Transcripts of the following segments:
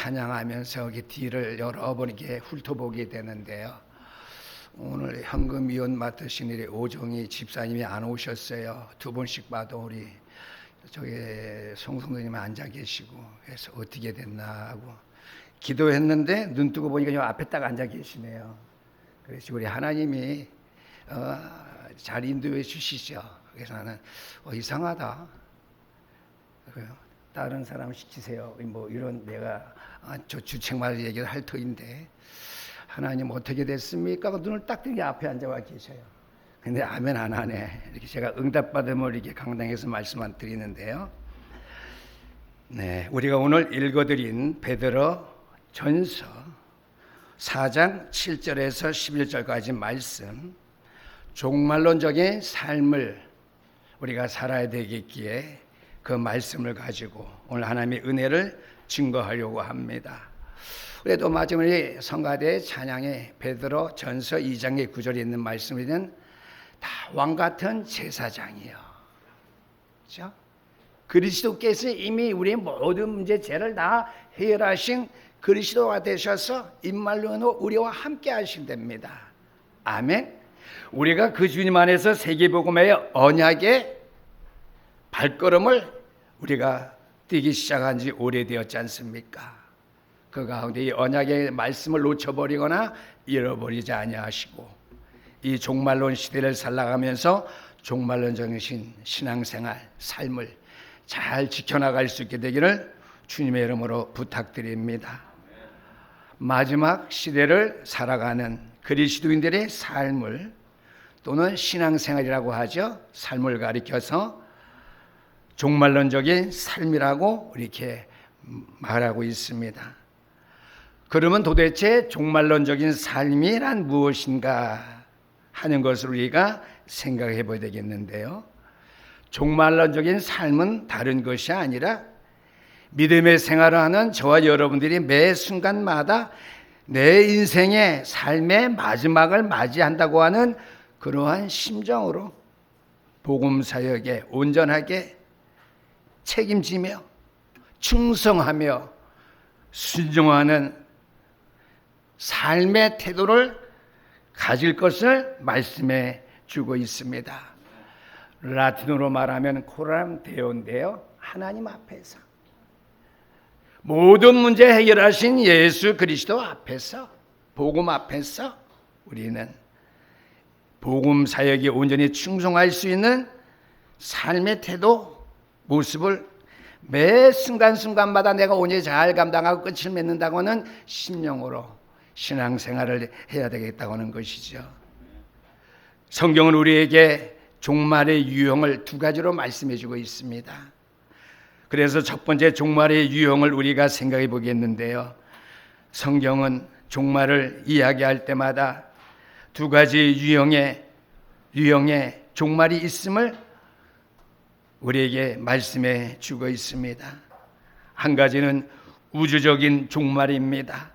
찬양하면서 여기 뒤를 여러 번 이렇게 훑어보게 되는데요. 오늘 현금위원 맡으신 일이 오정희 집사님이 안 오셨어요. 두 번씩 봐도 우리 저기 송성도님 앉아 계시고, 그래서 어떻게 됐나 하고 기도했는데 눈 뜨고 보니까 요 앞에 딱 앉아 계시네요. 그래서 우리 하나님이 잘 인도해 주시죠. 그래서 나는 이상하다. 다른 사람 시키세요. 뭐 이런 내가 저 주책말 얘기를 할 터인데, 하나님 어떻게 됐습니까? 눈을 딱 뜨니 앞에 앉아와 계셔요. 근데 아멘 안 하네. 이렇게 제가 응답받음을 이렇게 강당에서 말씀 안 드리는데요. 네, 우리가 오늘 읽어드린 베드로 전서 4장 7절에서 11절까지 말씀, 종말론적인 삶을 우리가 살아야 되겠기에 그 말씀을 가지고 오늘 하나님의 은혜를 증거하려고 합니다. 그래도 마지막에 성가대 찬양의 베드로 전서 2장의 9절에 있는 말씀에는 다 왕같은 제사장이요, 그렇죠? 그리스도께서 이미 우리의 모든 문제 죄를 다 해결하신 그리스도가 되셔서 임말로 우리와 함께 하신답니다. 아멘. 우리가 그 주님 안에서 세계복음의 언약의 발걸음을 우리가 뛰기 시작한 지 오래되었지 않습니까? 그 가운데 이 언약의 말씀을 놓쳐버리거나 잃어버리지 아니하시고 이 종말론 시대를 살아가면서 종말론적인 신앙생활, 삶을 잘 지켜나갈 수 있게 되기를 주님의 이름으로 부탁드립니다. 마지막 시대를 살아가는 그리스도인들의 삶을, 또는 신앙생활이라고 하죠, 삶을 가리켜서 종말론적인 삶이라고 이렇게 말하고 있습니다. 그러면 도대체 종말론적인 삶이란 무엇인가 하는 것을 우리가 생각해 봐야 되겠는데요. 종말론적인 삶은 다른 것이 아니라 믿음의 생활을 하는 저와 여러분들이 매 순간마다 내 인생의 삶의 마지막을 맞이한다고 하는 그러한 심정으로 복음 사역에 온전하게 책임지며 충성하며 순종하는 삶의 태도를 가질 것을 말씀해 주고 있습니다. 라틴어로 말하면 코람 데오인데요, 하나님 앞에서 모든 문제 해결하신 예수 그리스도 앞에서, 복음 앞에서 우리는 복음 사역에 온전히 충성할 수 있는 삶의 태도, 모습을 매 순간순간마다 내가 온전히 잘 감당하고 끝을 맺는다고 하는 심령으로 신앙생활을 해야 되겠다고 하는 것이죠. 성경은 우리에게 종말의 유형을 두 가지로 말씀해 주고 있습니다. 그래서 첫 번째 종말의 유형을 우리가 생각해 보겠는데요. 성경은 종말을 이야기할 때마다 두 가지 유형의 종말이 있음을 우리에게 말씀해 주고 있습니다. 한 가지는 우주적인 종말입니다.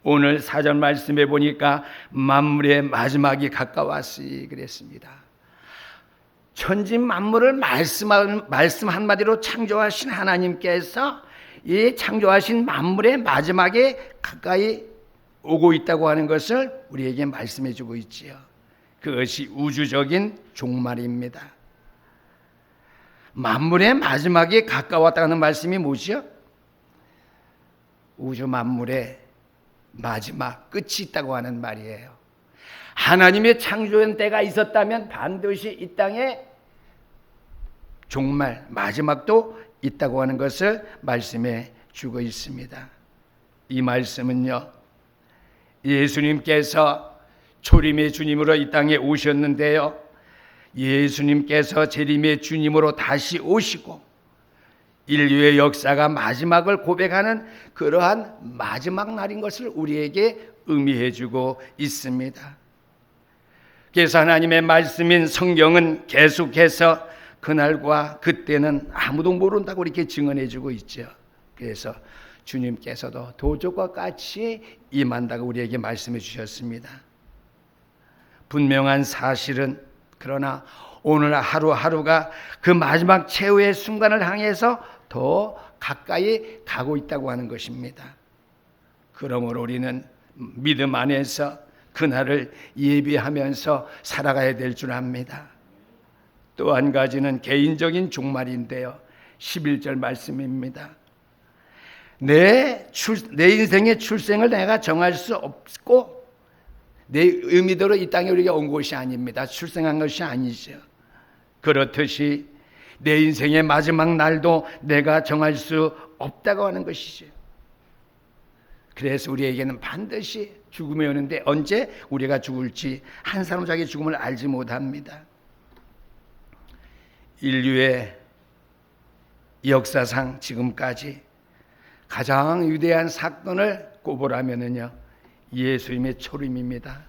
오늘 사전 말씀해 보니까 만물의 마지막이 가까웠으니 그랬습니다. 천지 만물을 말씀 한마디로 창조하신 하나님께서 이 창조하신 만물의 마지막에 가까이 오고 있다고 하는 것을 우리에게 말씀해 주고 있지요. 그것이 우주적인 종말입니다. 만물의 마지막이 가까웠다는 말씀이 뭐죠? 우주 만물의 마지막, 끝이 있다고 하는 말이에요. 하나님의 창조한 때가 있었다면 반드시 이 땅에 종말, 마지막도 있다고 하는 것을 말씀해 주고 있습니다. 이 말씀은요, 예수님께서 초림의 주님으로 이 땅에 오셨는데요, 예수님께서 재림의 주님으로 다시 오시고 인류의 역사가 마지막을 고백하는 그러한 마지막 날인 것을 우리에게 의미해 주고 있습니다. 그래서 하나님의 말씀인 성경은 계속해서 그날과 그때는 아무도 모른다고 이렇게 증언해 주고 있죠. 그래서 주님께서도 도적과 같이 임한다고 우리에게 말씀해 주셨습니다. 분명한 사실은, 그러나 오늘 하루하루가 그 마지막 최후의 순간을 향해서 더 가까이 가고 있다고 하는 것입니다. 그러므로 우리는 믿음 안에서 그날을 예비하면서 살아가야 될 줄 압니다. 또 한 가지는 개인적인 종말인데요. 11절 말씀입니다. 내 인생의 출생을 내가 정할 수 없고 내 의미대로 이 땅에 우리가 온 것이 아닙니다. 출생한 것이 아니죠. 그렇듯이 내 인생의 마지막 날도 내가 정할 수 없다고 하는 것이죠. 그래서 우리에게는 반드시 죽음이 오는데 언제 우리가 죽을지 한 사람 자기 죽음을 알지 못합니다. 인류의 역사상 지금까지 가장 위대한 사건을 꼽으라면요, 예수님의 초림입니다.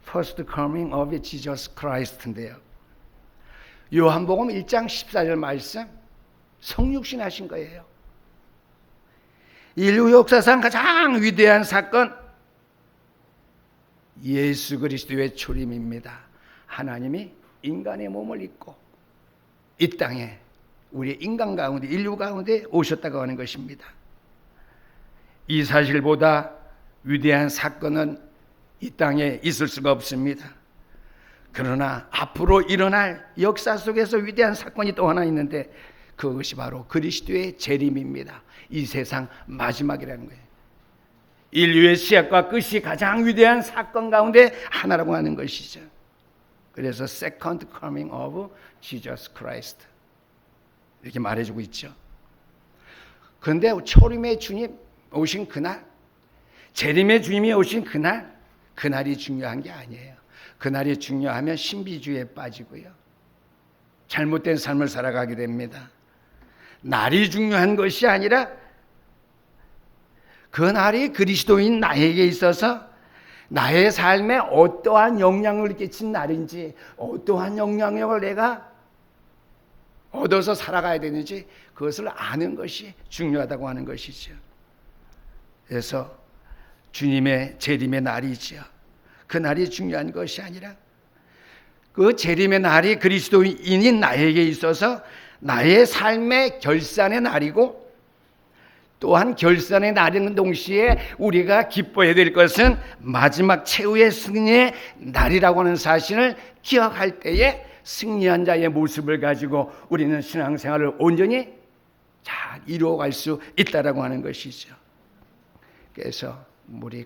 First coming of Jesus Christ인데요. 요한복음 1장 14절 말씀, 성육신 하신 거예요. 인류 역사상 가장 위대한 사건, 예수 그리스도의 초림입니다. 하나님이 인간의 몸을 입고 이 땅에 우리 인간 가운데, 인류 가운데 오셨다고 하는 것입니다. 이 사실보다 위대한 사건은 이 땅에 있을 수가 없습니다. 그러나 앞으로 일어날 역사 속에서 위대한 사건이 또 하나 있는데 그것이 바로 그리스도의 재림입니다. 이 세상 마지막이라는 거예요. 인류의 시작과 끝이 가장 위대한 사건 가운데 하나라고 하는 것이죠. 그래서 Second Coming of Jesus Christ 이렇게 말해주고 있죠. 그런데 초림의 주님 오신 그날, 재림의 주님이 오신 그날, 그날이 중요한 게 아니에요. 그날이 중요하면 신비주의에 빠지고요, 잘못된 삶을 살아가게 됩니다. 날이 중요한 것이 아니라 그 날이 그리스도인 나에게 있어서 나의 삶에 어떠한 영향을 끼친 날인지, 어떠한 영향력을 내가 얻어서 살아가야 되는지 그것을 아는 것이 중요하다고 하는 것이죠. 그래서 주님의 재림의 날이죠. 그 날이 중요한 것이 아니라 그 재림의 날이 그리스도인인 나에게 있어서 나의 삶의 결산의 날이고, 또한 결산의 날인 동시에 우리가 기뻐해야 될 것은 마지막 최후의 승리의 날이라고 하는 사실을 기억할 때에 승리한 자의 모습을 가지고 우리는 신앙생활을 온전히 잘 이루어갈 수 있다라고 하는 것이죠. 그래서 우리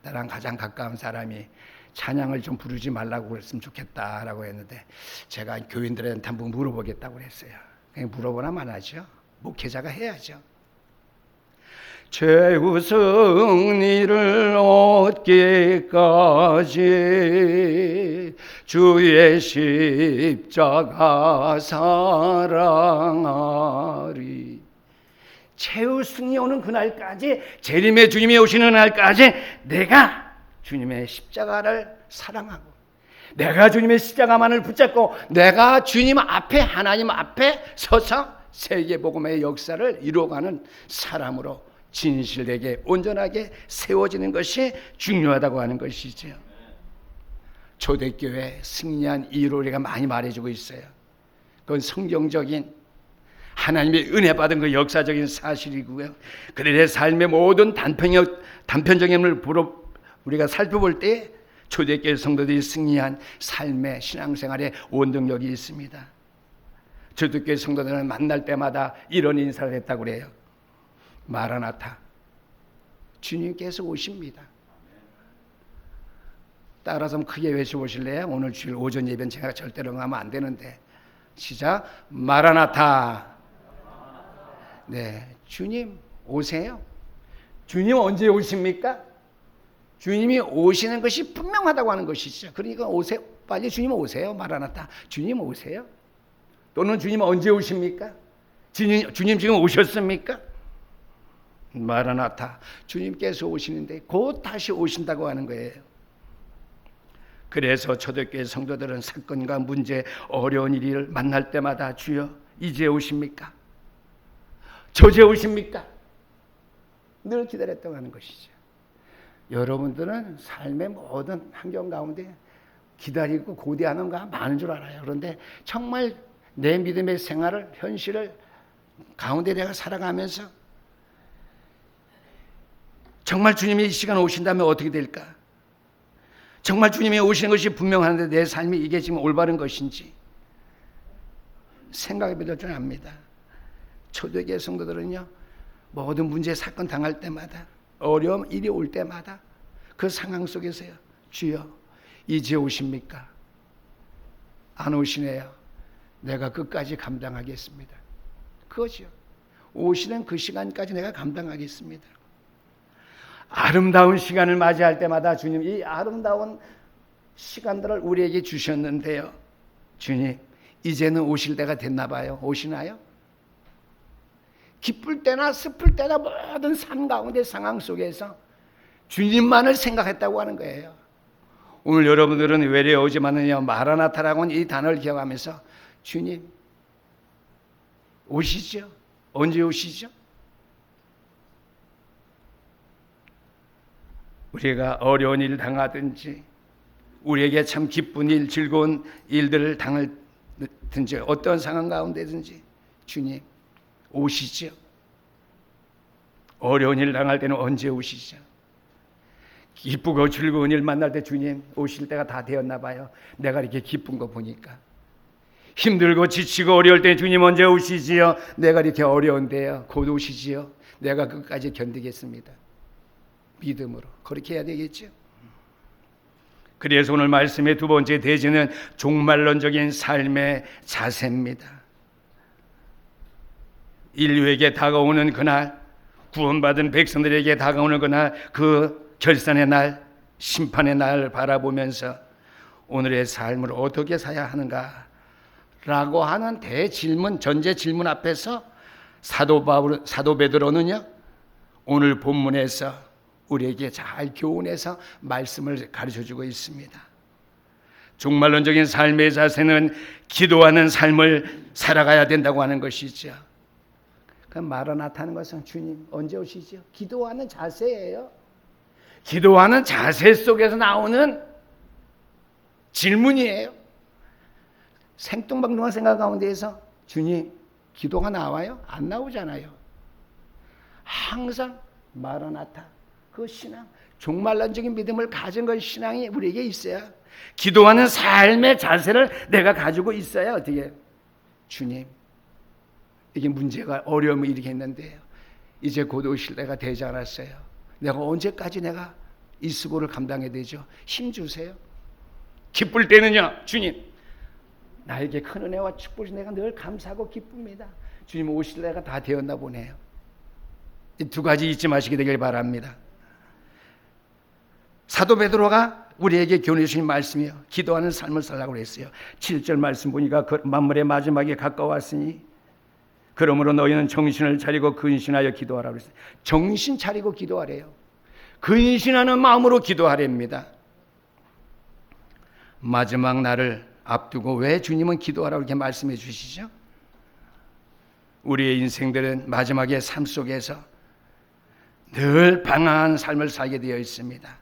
나랑 가장 가까운 사람이 찬양을 좀 부르지 말라고 그랬으면 좋겠다라고 했는데 제가 교인들한테 한번 물어보겠다고 그랬어요. 그냥 물어보나만 하죠. 목회자가 해야죠. 최후 승리를 얻기까지 주의 십자가 사랑하리. 최후 승리 오는 그날까지, 재림의 주님이 오시는 날까지 내가 주님의 십자가를 사랑하고, 내가 주님의 십자가만을 붙잡고, 내가 주님 앞에, 하나님 앞에 서서 세계복음의 역사를 이루어가는 사람으로 진실되게 온전하게 세워지는 것이 중요하다고 하는 것이죠. 초대교회 승리한 이유를 우리가 많이 말해주고 있어요. 그건 성경적인 하나님의 은혜 받은 그 역사적인 사실이고요. 그들의 삶의 모든 단편적인을 우리가 살펴볼 때 초대교회 성도들이 승리한 삶의 신앙생활에 원동력이 있습니다. 초대교회 성도들은 만날 때마다 이런 인사를 했다고 그래요. 마라나타, 주님께서 오십니다. 따라서 크게 외쳐보실래요? 오늘 주일 오전 예배는 제가 절대로 가면 안 되는데 시작. 마라나타. 네, 주님 오세요. 주님 언제 오십니까? 주님이 오시는 것이 분명하다고 하는 것이죠. 그러니까 오세요. 빨리 주님 오세요. 마라나타. 주님 오세요. 또는 주님 언제 오십니까? 주님 지금 오셨습니까? 마라나타. 주님께서 오시는데 곧 다시 오신다고 하는 거예요. 그래서 초대교회 성도들은 사건과 문제, 어려운 일을 만날 때마다 주여 이제 오십니까? 저제 오십니까? 늘 기다렸다고 하는 것이죠. 여러분들은 삶의 모든 환경 가운데 기다리고 고대하는 거 많은 줄 알아요. 그런데 정말 내 믿음의 생활을, 현실을 가운데 내가 살아가면서 정말 주님이 이 시간 오신다면 어떻게 될까? 정말 주님이 오시는 것이 분명한데 내 삶이 이게 지금 올바른 것인지 생각해 볼 줄 압니다. 초대교회 성도들은요, 모든 문제 사건 당할 때마다, 어려움 일이 올 때마다 그 상황 속에서요, 주여 이제 오십니까? 안 오시네요. 내가 끝까지 감당하겠습니다. 그거죠. 오시는 그 시간까지 내가 감당하겠습니다. 아름다운 시간을 맞이할 때마다 주님 이 아름다운 시간들을 우리에게 주셨는데요, 주님 이제는 오실 때가 됐나 봐요. 오시나요? 기쁠 때나 슬플 때나 모든 삶 가운데 상황 속에서 주님만을 생각했다고 하는 거예요. 오늘 여러분들은 외래 오지만은요, 마라나타라고 하는 이 단어를 기억하면서 주님 오시죠? 언제 오시죠? 우리가 어려운 일 당하든지 우리에게 참 기쁜 일, 즐거운 일들을 당하든지 어떤 상황 가운데든지 주님 오시죠? 어려운 일 당할 때는 언제 오시죠? 기쁘고 즐거운 일 만날 때 주님 오실 때가 다 되었나 봐요. 내가 이렇게 기쁜 거 보니까. 힘들고 지치고 어려울 때 주님 언제 오시지요? 내가 이렇게 어려운데요, 곧 오시지요? 내가 끝까지 견디겠습니다. 믿음으로 그렇게 해야 되겠죠. 그래서 오늘 말씀의 두 번째 대지는 종말론적인 삶의 자세입니다. 인류에게 다가오는 그날, 구원받은 백성들에게 다가오는 그날, 그 결산의 날, 심판의 날을 바라보면서 오늘의 삶을 어떻게 살아야 하는가 라고 하는 대질문, 전제 질문 앞에서 사도 베드로는요, 오늘 본문에서 우리에게 잘 교훈해서 말씀을 가르쳐주고 있습니다. 종말론적인 삶의 자세는 기도하는 삶을 살아가야 된다고 하는 것이죠. 그 마라나타는 것은 주님 언제 오시죠? 기도하는 자세예요. 기도하는 자세 속에서 나오는 질문이에요. 생뚱방뚱한 생각 가운데에서 주님 기도가 나와요? 안 나오잖아요. 항상 마라나타, 그 신앙, 종말론적인 믿음을 가진 그 신앙이 우리에게 있어야, 기도하는 삶의 자세를 내가 가지고 있어야 어떻게, 주님 이게 문제가 어려움을 일으켰는데요, 이제 곧 오실 때가 되지 않았어요. 내가 언제까지 내가 이 수고를 감당해야 되죠? 힘 주세요. 기쁠 때는요, 주님 나에게 큰 은혜와 축복이 내가 늘 감사하고 기쁩니다. 주님 오실 때가 다 되었나 보네요. 이 두 가지 잊지 마시게 되길 바랍니다. 사도 베드로가 우리에게 교훈해 주신 말씀이요, 기도하는 삶을 살라고 했어요. 7절 말씀 보니까 만물의 마지막에 가까웠으니 그러므로 너희는 정신을 차리고 근신하여 기도하라고 했어요. 정신 차리고 기도하래요. 근신하는 마음으로 기도하랍니다. 마지막 날을 앞두고 왜 주님은 기도하라고 이렇게 말씀해 주시죠? 우리의 인생들은 마지막의 삶 속에서 늘 방황한 삶을 살게 되어 있습니다.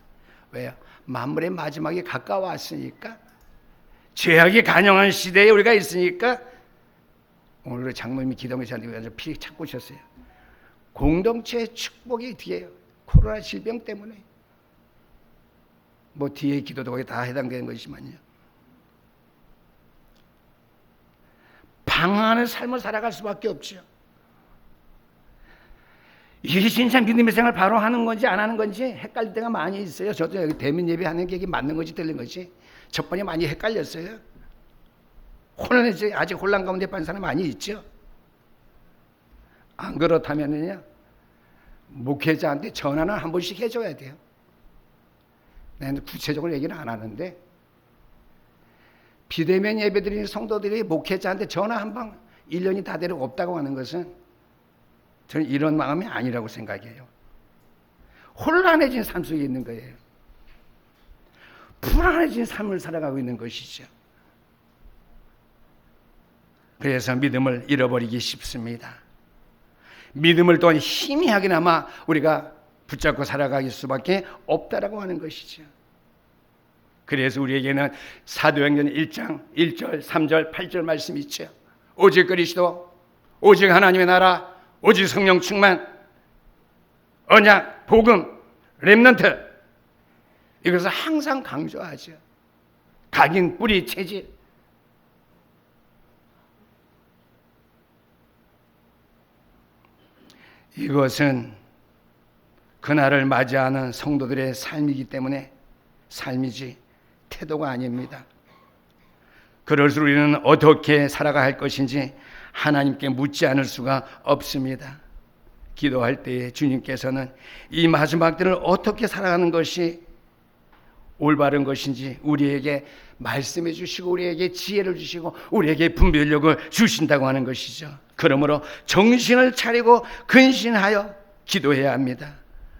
왜요? 만물의 마지막에 가까웠으니까, 죄악이 간영한 시대에 우리가 있으니까. 오늘 장로님이 기도하며 저한테 피 찾고 오셨어요. 공동체의 축복이 뒤에요. 코로나 질병 때문에. 뭐 뒤에 기도도 거기 다 해당되는 것이지만요, 방황하는 삶을 살아갈 수밖에 없죠. 이게 진짜 믿음의 생활 바로 하는 건지 안 하는 건지 헷갈릴 때가 많이 있어요. 저도 여기 대면 예배하는 게 이게 맞는 건지 틀린 건지 첫 번에 많이 헷갈렸어요. 혼란해서 아직 혼란 가운데 빠진 사람 많이 있죠. 안 그렇다면은요, 목회자한테 전화는 한 번씩 해줘야 돼요. 내가 구체적으로 얘기는 안 하는데, 비대면 예배드리는 성도들이 목회자한테 전화 한 방 1년이 다 되려 없다고 하는 것은 저는 이런 마음이 아니라고 생각해요. 혼란해진 삶 속에 있는 거예요. 불안해진 삶을 살아가고 있는 것이죠. 그래서 믿음을 잃어버리기 쉽습니다. 믿음을 또한 희미하게나마 우리가 붙잡고 살아갈 수밖에 없다라고 하는 것이죠. 그래서 우리에게는 사도행전 1장 1절 3절 8절 말씀이 있죠. 오직 그리스도, 오직 하나님의 나라, 오직 성령 충만, 언약, 복음, 렘넌트. 이것을 항상 강조하죠. 각인, 뿌리, 체질. 이것은 그날을 맞이하는 성도들의 삶이기 때문에 삶이지 태도가 아닙니다. 그럴수록 우리는 어떻게 살아가야 할 것인지 하나님께 묻지 않을 수가 없습니다. 기도할 때에 주님께서는 이 마지막 때를 어떻게 살아가는 것이 올바른 것인지 우리에게 말씀해 주시고 우리에게 지혜를 주시고 우리에게 분별력을 주신다고 하는 것이죠. 그러므로 정신을 차리고 근신하여 기도해야 합니다.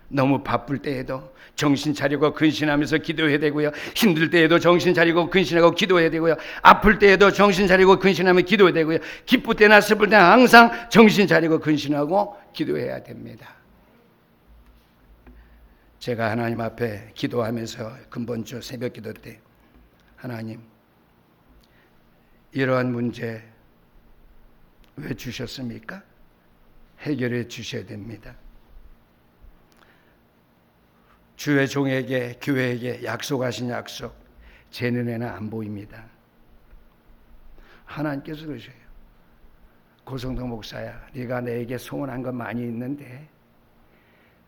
너무 바쁠 때에도 정신 차리고 근신하면서 기도해야 되고요. 힘들 때에도 정신 차리고 근신하고 기도해야 되고요. 아플 때에도 정신 차리고 근신하며 기도해야 되고요. 기쁠 때나 슬플 때나 항상 정신 차리고 근신하고 기도해야 됩니다. 제가 하나님 앞에 기도하면서 근본주 새벽 기도 때 하나님 이러한 문제 왜 주셨습니까? 해결해 주셔야 됩니다. 주의 종에게 교회에게 약속하신 약속 제 눈에는 안 보입니다. 하나님께서 그러셔요. 고성동 목사야, 네가 내게 소원한 것 많이 있는데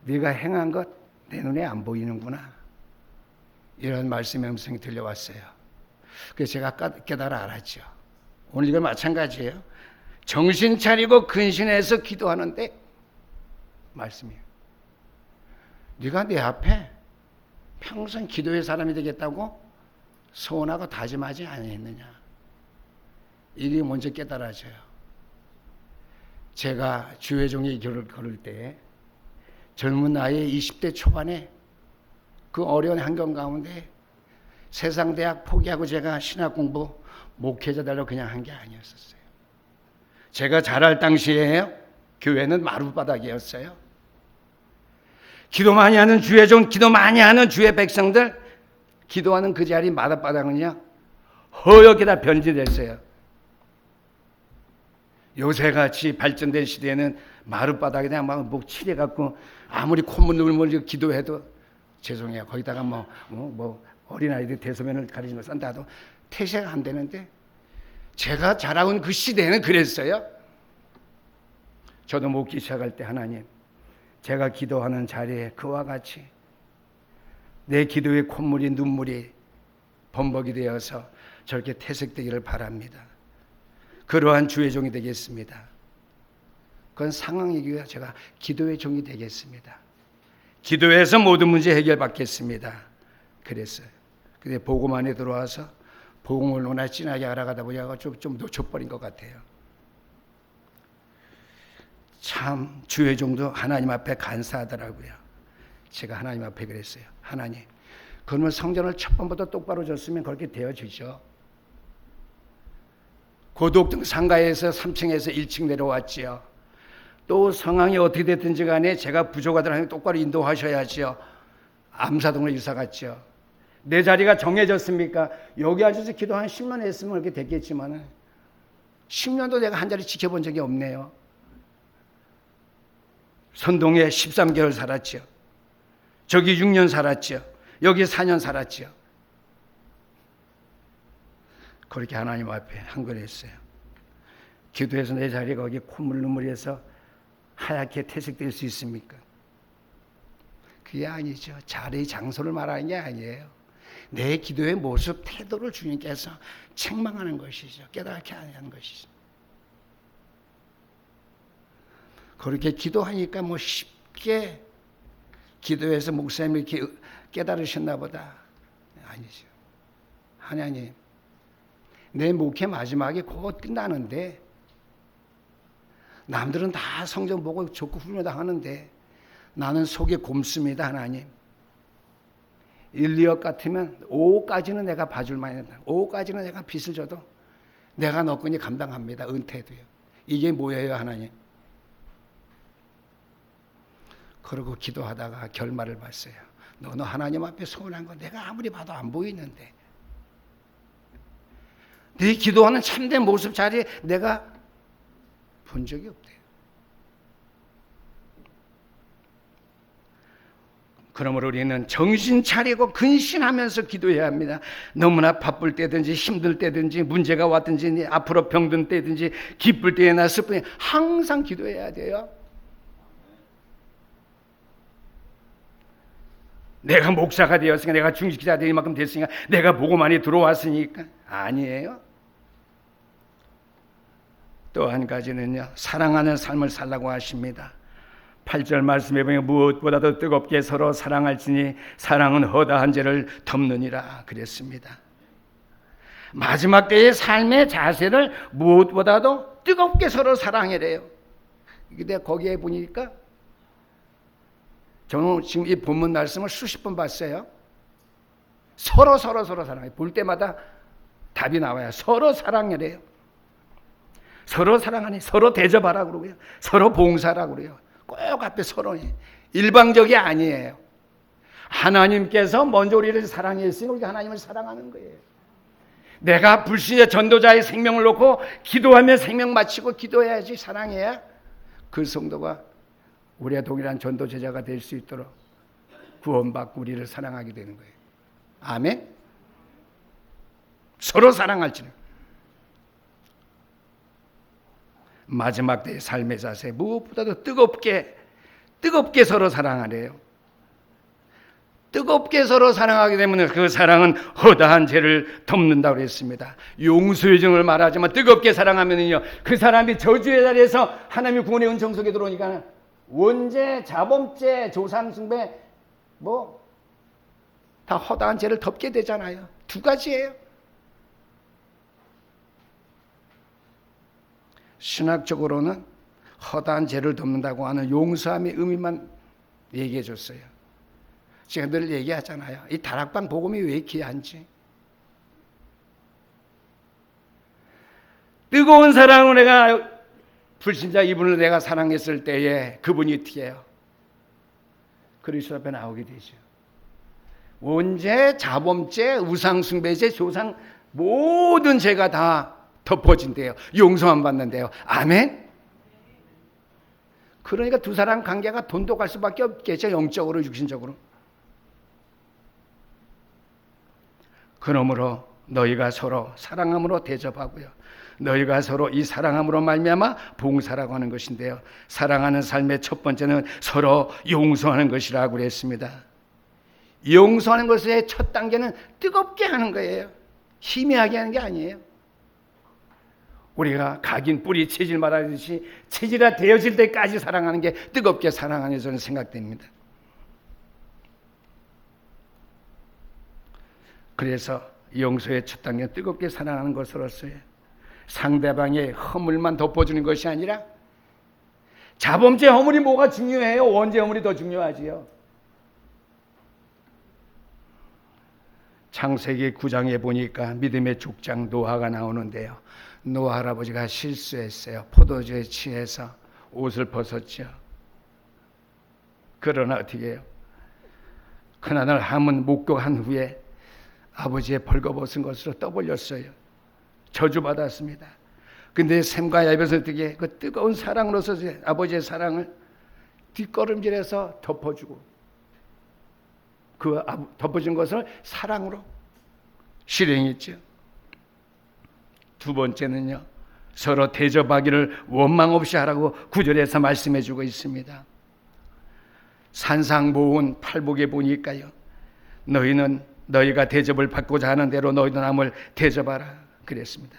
네가 행한 것 내 눈에 안 보이는구나. 이런 말씀의 음성이 들려왔어요. 그래서 제가 깨달아 알았죠. 오늘 이건 마찬가지예요. 정신 차리고 근신해서 기도하는데 말씀이에요. 네가 내 앞에 평생 기도의 사람이 되겠다고 소원하고 다짐하지 아니했느냐. 이게 먼저 깨달아져요. 제가 주의 종의 길을 걸을 때 젊은 나이에 20대 초반에 그 어려운 환경 가운데 세상 대학 포기하고 제가 신학 공부 목회자 되려고 그냥 한 게 아니었어요. 제가 자랄 당시에 교회는 마룻바닥이었어요. 기도 많이 하는 주의 종, 기도 많이 하는 주의 백성들, 기도하는 그 자리 마룻바닥은요 허옇게 다 변질됐어요. 요새같이 발전된 시대에는 마룻바닥에다 막 목 칠해갖고 아무리 콧물 물고 기도해도 죄송해요. 거기다가 뭐 어린아이들 대소면을 가리는 거 싼다도 태세가 안 되는데 제가 자라온 그 시대에는 그랬어요. 저도 목기 시작할 때 하나님 제가 기도하는 자리에 그와 같이 내 기도의 콧물이 눈물이 범벅이 되어서 저렇게 태색되기를 바랍니다. 그러한 주의 종이 되겠습니다. 그건 상황이고요. 제가 기도의 종이 되겠습니다. 기도해서 모든 문제 해결받겠습니다. 그랬어요. 근데 복음 안에 들어와서 복음을 너무나 진하게 알아가다 보니까 좀 놓쳐버린 것 같아요. 참 주의 종도 하나님 앞에 간사하더라고요. 제가 하나님 앞에 그랬어요. 하나님, 그러면 성전을 첫 번부터 똑바로 줬으면 그렇게 되어지죠. 고독등 상가에서 3층에서 1층 내려왔지요. 또 상황이 어떻게 됐든지 간에 제가 부족하더라도 똑바로 인도하셔야지요. 암사동으로 이사 갔죠. 내 자리가 정해졌습니까? 여기 앉아서 기도 한 10년 했으면 그렇게 됐겠지만 10년도 내가 한 자리 지켜본 적이 없네요. 선동에 13개월 살았죠. 저기 6년 살았죠. 여기 4년 살았죠. 그렇게 하나님 앞에 한걸했어요. 기도해서 내 자리가 거기 콧물 눈물에서 하얗게 퇴색될 수 있습니까? 그게 아니죠. 자리의 장소를 말하는 게 아니에요. 내 기도의 모습, 태도를 주님께서 책망하는 것이죠. 깨닫게 하는 것이죠. 그렇게 기도하니까 뭐 쉽게 기도해서 목사님이 이렇게 깨달으셨나 보다. 아니죠. 하나님, 내 목회 마지막에 곧 끝나는데 남들은 다 성경 보고 좋고 훌륭하다 하는데 나는 속이 곰습니다. 하나님, 1, 2억 같으면 5억까지는 내가 봐줄 만이다. 5억까지는 내가 빚을 줘도 내가 너끈히 감당합니다. 은퇴도요. 이게 뭐예요, 하나님? 그러고 기도하다가 결말을 봤어요. 너는 하나님 앞에 소원한 거 내가 아무리 봐도 안 보이는데 네 기도하는 참된 모습 자리에 내가 본 적이 없대요. 그러므로 우리는 정신 차리고 근신하면서 기도해야 합니다. 너무나 바쁠 때든지 힘들 때든지 문제가 왔든지 앞으로 병든 때든지 기쁠 때나 슬플 때 항상 기도해야 돼요. 내가 목사가 되었으니까, 내가 중직자 될 만큼 됐으니까, 내가 복음만이 들어왔으니까. 아니에요. 또 한 가지는요, 사랑하는 삶을 살라고 하십니다. 8절 말씀에 보면 무엇보다도 뜨겁게 서로 사랑할지니 사랑은 허다한 죄를 덮느니라 그랬습니다. 마지막 때의 삶의 자세를 무엇보다도 뜨겁게 서로 사랑해래요. 근데 거기에 보니까 저는 지금 이 본문 말씀을 수십 번 봤어요. 서로 사랑해. 볼 때마다 답이 나와요. 서로 사랑해래요. 서로 사랑하니 서로 대접하라고 그러고요. 서로 봉사하라고 그래요. 꼭 앞에 서로에 일방적이 아니에요. 하나님께서 먼저 우리를 사랑했으니 우리가 하나님을 사랑하는 거예요. 내가 불신의 전도자의 생명을 놓고 기도하며 생명 마치고 기도해야지, 사랑해야 그 성도가 우리와 동일한 전도 제자가 될 수 있도록 구원받고 우리를 사랑하게 되는 거예요. 아멘. 서로 사랑할지는. 마지막 때의 삶의 자세, 무엇보다도 뜨겁게 서로 사랑하래요. 뜨겁게 서로 사랑하게 되면 그 사랑은 허다한 죄를 덮는다고 했습니다. 용서의 정을 말하지만 뜨겁게 사랑하면요, 그 사람이 저주의 자리에서 하나님의 구원의 은총 속에 들어오니까 원죄, 자범죄, 조상숭배 다 허다한 죄를 덮게 되잖아요. 두 가지예요. 신학적으로는 허다한 죄를 덮는다고 하는 용서함의 의미만 얘기해 줬어요. 제가 늘 얘기하잖아요. 이 다락방 복음이 왜 귀한지. 뜨거운 사랑으로 내가 불신자 이분을 내가 사랑했을 때에 그분이 튀어요. 그리스도 앞에 나오게 되죠. 원죄, 자범죄, 우상숭배죄, 조상 모든 죄가 다 덮어진대요. 용서만 받는데요. 아멘. 그러니까 두 사람 관계가 돈독할 수밖에 없겠죠. 영적으로, 육신적으로. 그러므로 너희가 서로 사랑함으로 대접하고요, 너희가 서로 이 사랑함으로 말미암아 봉사라고 하는 것인데요, 사랑하는 삶의 첫 번째는 서로 용서하는 것이라고 그랬습니다. 용서하는 것의 첫 단계는 뜨겁게 하는 거예요. 희미하게 하는 게 아니에요. 우리가 각인 뿌리 체질 말하듯이 체질화 되어질 때까지 사랑하는 게 뜨겁게 사랑하는 저는 생각됩니다. 그래서 용서의 첫 단계는 뜨겁게 사랑하는 것으로서의 상대방의 허물만 덮어주는 것이 아니라, 자범죄 허물이 뭐가 중요해요? 원죄 허물이 더 중요하지요. 창세기 9장에 보니까 믿음의 족장 노아가 나오는데요, 노아 할아버지가 실수했어요. 포도주에 취해서 옷을 벗었죠. 그러나 어떻게 해요? 그날을 함은 목격한 후에 아버지의 벌거벗은 것으로 떠벌렸어요. 저주받았습니다. 근데 샘과 야벳은 어떻게 그 뜨거운 사랑으로서 아버지의 사랑을 뒷걸음질해서 덮어주고, 그 덮어준 것을 사랑으로 실행했죠. 두 번째는요, 서로 대접하기를 원망 없이 하라고 9절에서 말씀해주고 있습니다. 산상보훈 팔복에 보니까요, 너희가 대접을 받고자 하는 대로 너희도 남을 대접하라 그랬습니다.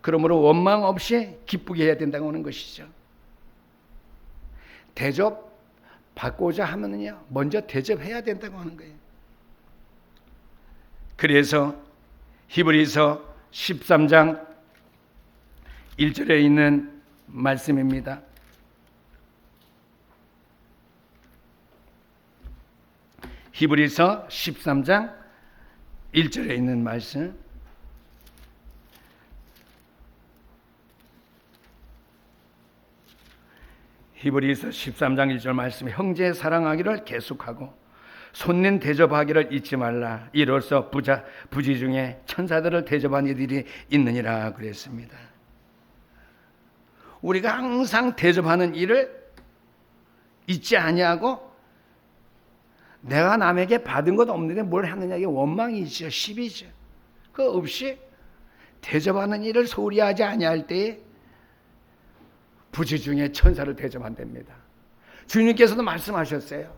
그러므로 원망 없이 기쁘게 해야 된다고 하는 것이죠. 대접 받고자 하면요, 먼저 대접해야 된다고 하는 거예요. 그래서 히브리서 13장 1절에 있는 말씀입니다. 히브리서 13장 1절에 있는 말씀. 히브리서 13장 1절 말씀. 형제 사랑하기를 계속하고 손님 대접하기를 잊지 말라. 이로써 부지 중에 천사들을 대접한 이들이 있느니라 그랬습니다. 우리가 항상 대접하는 일을 잊지 아니하고 내가 남에게 받은 것 없는데 뭘 하느냐, 이게 원망이죠. 시비죠. 그거 없이 대접하는 일을 소홀히 하지 아니할 때에 부지 중에 천사를 대접한답니다. 주님께서도 말씀하셨어요.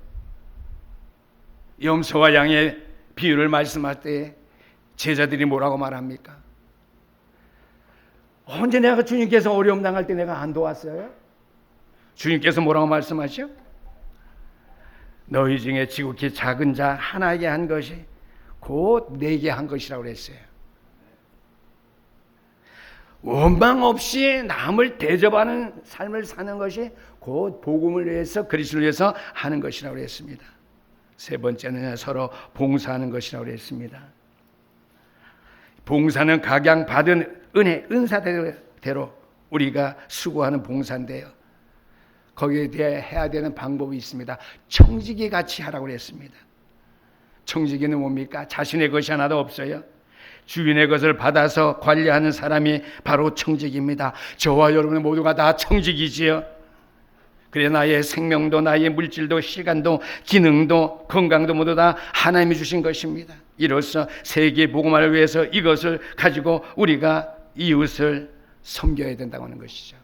염소와 양의 비유를 말씀할 때 제자들이 뭐라고 말합니까? 언제 내가 주님께서 어려움 당할 때 내가 안 도왔어요? 주님께서 뭐라고 말씀하시오? 너희 중에 지극히 작은 자 하나에게 한 것이 곧 내게 한 것이라고 그랬어요. 원망 없이 남을 대접하는 삶을 사는 것이 곧 복음을 위해서, 그리스도를 위해서 하는 것이라고 그랬습니다. 세 번째는 서로 봉사하는 것이라고 그랬습니다. 봉사는 각양 받은 은혜, 은사대로 우리가 수고하는 봉사인데요. 거기에 대해 해야 되는 방법이 있습니다. 청지기 같이 하라고 그랬습니다. 청지기는 뭡니까? 자신의 것이 하나도 없어요. 주인의 것을 받아서 관리하는 사람이 바로 청지기입니다. 저와 여러분 모두가 다 청지기지요. 그래 나의 생명도, 나의 물질도, 시간도, 기능도, 건강도 모두 다 하나님이 주신 것입니다. 이로써 세계 복음화를 위해서 이것을 가지고 우리가 이웃을 섬겨야 된다고 하는 것이죠.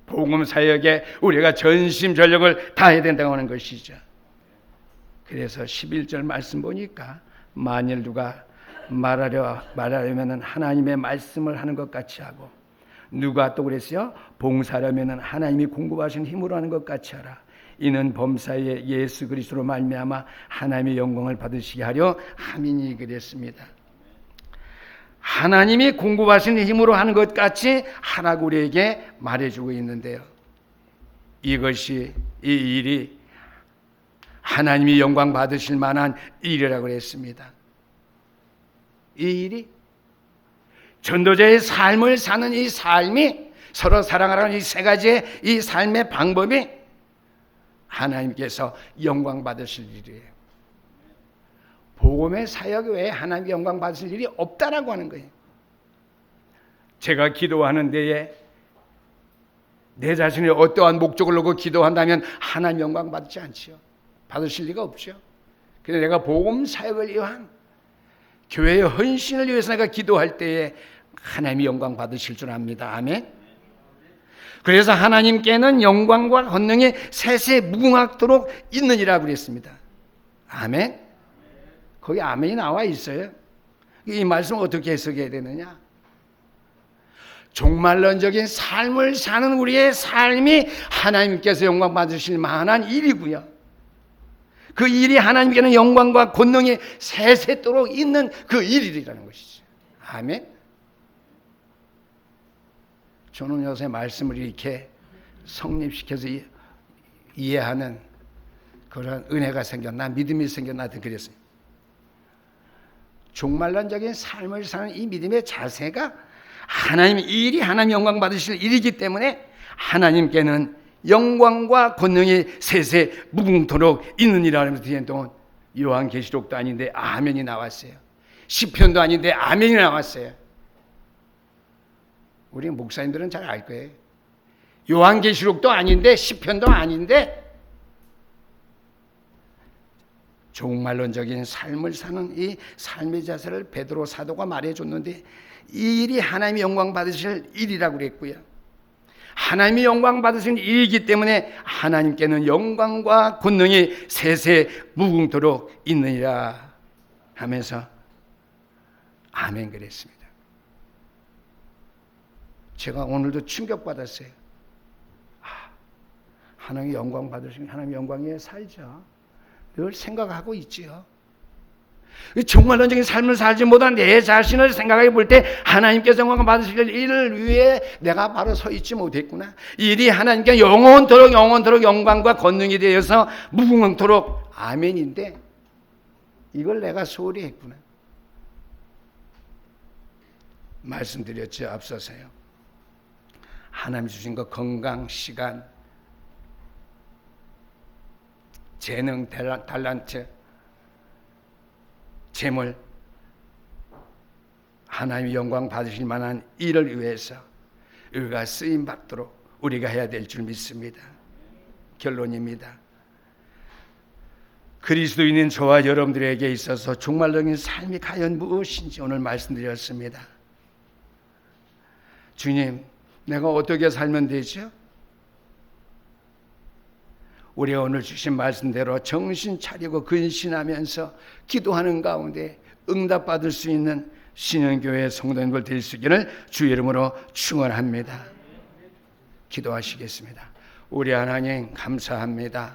복음 사역에 우리가 전심전력을 다해야 된다고 하는 것이죠. 그래서 11절 말씀 보니까 만일 누가 말하려면 하나님의 말씀을 하는 것 같이 하고, 누가 또 그랬어요? 봉사하려면 하나님이 공급하신 힘으로 하는 것 같이 하라. 이는 범사에 예수 그리스도로 말미암아 하나님의 영광을 받으시게 하려 함이니 그랬습니다. 하나님이 공급하신 힘으로 하는 것 같이 하라고 우리에게 말해주고 있는데요. 이것이, 이 일이 하나님이 영광 받으실 만한 일이라고 했습니다. 이 일이 전도자의 삶을 사는 이 삶이, 서로 사랑하라는 이 세 가지의 이 삶의 방법이 하나님께서 영광 받으실 일이에요. 복음의 사역 외에 하나님께 영광 받으실 일이 없다라고 하는 거예요. 제가 기도하는 데에 내 자신이 어떠한 목적을 놓고 기도한다면 하나님 영광 받지 않지요. 받으실 리가 없죠. 그래서 내가 복음 사역을 위한 교회의 헌신을 위해서 내가 기도할 때에 하나님이 영광 받으실 줄 압니다. 아멘. 그래서 하나님께는 영광과 권능이 세세 무궁하도록 있느니라 그랬습니다. 아멘. 거기 아멘이 나와 있어요. 이 말씀을 어떻게 해석해야 되느냐? 종말론적인 삶을 사는 우리의 삶이 하나님께서 영광 받으실 만한 일이고요. 그 일이 하나님께는 영광과 권능이 세세토록 있는 그 일이라는 것이죠. 아멘. 저는 요새 말씀을 이렇게 성립시켜서 이해하는 그런 은혜가 생겼나, 믿음이 생겼나 하여튼 그랬어요. 종말론적인 삶을 사는 이 믿음의 자세가 하나님, 이 일이 하나님 영광 받으실 일이기 때문에 하나님께는 영광과 권능이 세세 무궁토록 있느니라 하면서 뒤에 또 요한계시록도 아닌데 아멘이 나왔어요. 시편도 아닌데 아멘이 나왔어요. 우리 목사님들은 잘 알 거예요. 요한계시록도 아닌데 시편도 아닌데 종말론적인 삶을 사는 이 삶의 자세를 베드로 사도가 말해줬는데 이 일이 하나님의 영광 받으실 일이라고 그랬고요. 하나님이 영광 받으신 일이기 때문에 하나님께는 영광과 권능이 세세 무궁토록 있느니라 하면서 아멘 그랬습니다. 제가 오늘도 충격받았어요. 하나님의 영광 받으신 하나님의 영광에 살자 늘 생각하고 있지요. 종말론적인 삶을 살지 못한 내 자신을 생각해 볼 때 하나님께서 영광 받으실 일을 위해 내가 바로 서 있지 못했구나. 이 일이 하나님께 영원토록 영광과 권능이 되어서 무궁토록 아멘인데 이걸 내가 소홀히 했구나. 말씀드렸죠. 앞서서요. 하나님 주신 것 건강, 시간, 재능, 달란트, 재물, 하나님의 영광 받으실 만한 일을 위해서 우리가 쓰임 받도록 우리가 해야 될 줄 믿습니다. 결론입니다. 그리스도인인 저와 여러분들에게 있어서 종말적인 삶이 과연 무엇인지 오늘 말씀드렸습니다. 주님, 내가 어떻게 살면 되죠? 우리 오늘 주신 말씀대로 정신 차리고 근신하면서 기도하는 가운데 응답받을 수 있는 신현교회 성도님들 될 수 있기를 주의 이름으로 축원합니다. 기도하시겠습니다. 우리 하나님 감사합니다.